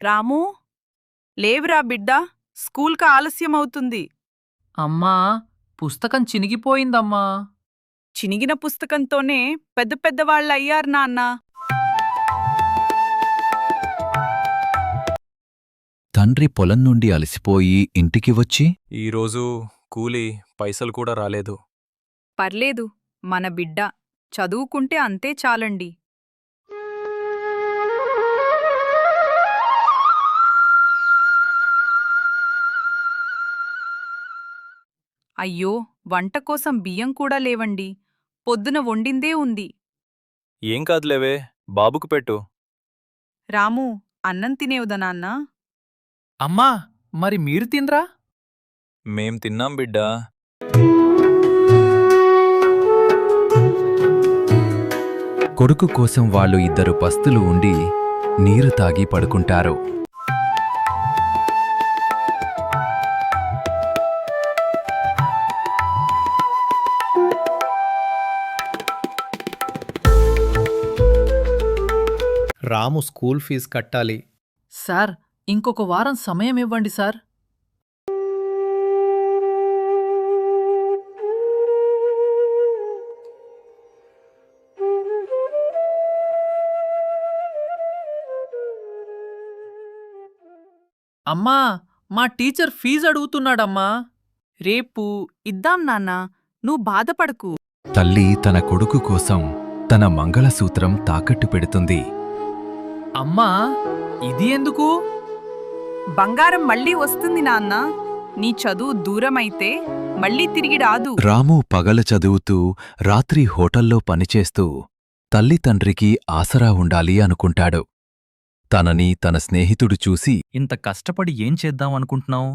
రామూ, లేవురా బిడ్డా, స్కూల్కి ఆలస్యమవుతుంది. అమ్మా, పుస్తకం చినిగిపోయిందమ్మా. చినిగిన పుస్తకంతోనే పెద్ద పెద్దవాళ్ళయ్యారు నాన్నా. తండ్రి పొలం నుండి అలసిపోయి ఇంటికి వచ్చి, ఈరోజు కూలి పైసలు కూడా రాలేదు. పర్లేదు, మన బిడ్డ చదువుకుంటే అంతే చాలండి. అయ్యో, వంట కోసం బియ్యం కూడా లేవండి. పొద్దున వండిందే ఉంది. ఏం కాదులేవే, బాబుకు పెట్టు. రామూ, అన్నం తినేవుదా నాన్నా? అమ్మా, మరి మీరు తింద్రా? మేం తిన్నాం బిడ్డా. కొడుకు కోసం వాళ్ళు ఇద్దరు పస్తులు ఉండి నీరు తాగి పడుకుంటారు. రాము స్కూల్ ఫీజు కట్టాలి. సార్, ఇంకొక వారం సమయం ఇవ్వండి సార్. అమ్మా, మా టీచర్ ఫీజు అడుగుతున్నాడమ్మా. రేపు ఇద్దాం నాన్నా, నువ్వు బాధపడకు. తల్లి తన కొడుకు కోసం తన మంగళసూత్రం తాకట్టు పెడుతుంది. అమ్మా, ఇది ఎందుకు? బంగారం మళ్ళీ వస్తుంది నాన్నా. నీ చదువు దూరమైతే మళ్ళీ తిరిగి రాదు. రాము పగల చదువుతూ రాత్రి హోటల్లో పనిచేస్తూ తల్లి తండ్రికి ఆసరా ఉండాలి అనుకుంటాడు. తనని తన స్నేహితుడు చూసి, ఇంత కష్టపడి ఏం చేద్దామనుకుంటున్నావు?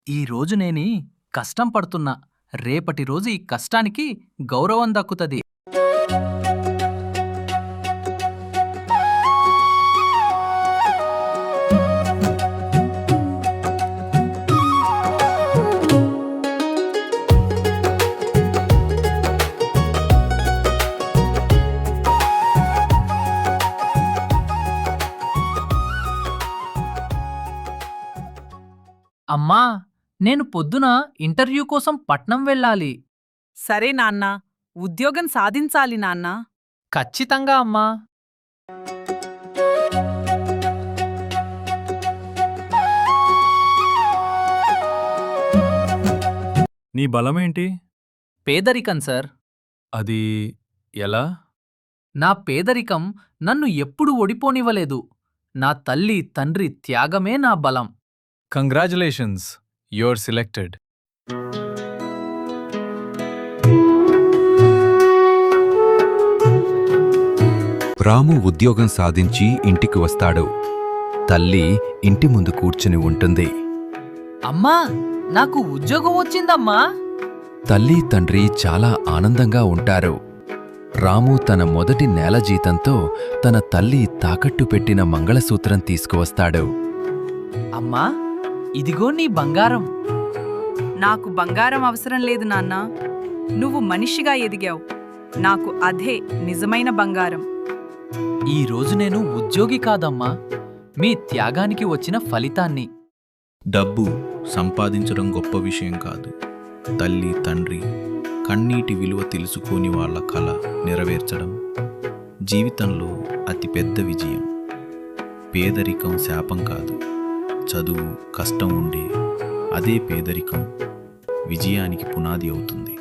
ఈరోజు నేని కష్టం పడుతున్నా. రేపటి రోజు ఈ కష్టానికి గౌరవం దక్కుతది. అమ్మా, నేను పొద్దున ఇంటర్వ్యూ కోసం పట్నం వెళ్ళాలి. సరే నాన్నా, ఉద్యోగం సాధించాలి నాన్నా. ఖచ్చితంగా అమ్మా. నీ బలమేంటి? పేదరికం సార్. అది ఎలా? నా పేదరికం నన్ను ఎప్పుడూ ఓడిపోనివ్వలేదు. నా తల్లి తండ్రి త్యాగమే నా బలం. Congratulations, you are selected. రాము ఉద్యోగం సాధించి ఇంటికి వస్తాడు. తల్లి ఇంటి ముందు కూర్చుని ఉంటుంది. అమ్మా, నాకు ఉద్యోగం వచ్చిందమ్మా. తల్లి తండ్రి చాలా ఆనందంగా ఉంటారు. రాము తన మొదటి నెల జీతంతో తన తల్లి తాకట్టు పెట్టిన మంగళసూత్రం తీసుకువస్తాడు. అమ్మా, ఇదిగో నీ బంగారం. నాకు బంగారం అవసరం లేదు నాన్నా. నువ్వు మనిషిగా ఎదిగావు. నాకు అదే నిజమైన బంగారం. ఈరోజు నేను ఉద్యోగి కాదమ్మా, మీ త్యాగానికి వచ్చిన ఫలితాన్ని. డబ్బు సంపాదించడం గొప్ప విషయం కాదు. తల్లి తండ్రి కన్నీటి విలువ తెలుసుకోని వాళ్ళ కల నెరవేర్చడం జీవితంలో అతిపెద్ద విజయం. పేదరికం శాపం కాదు. చదువు కష్టం ఉండే అదే పేదరికం విజయానికి పునాది అవుతుంది.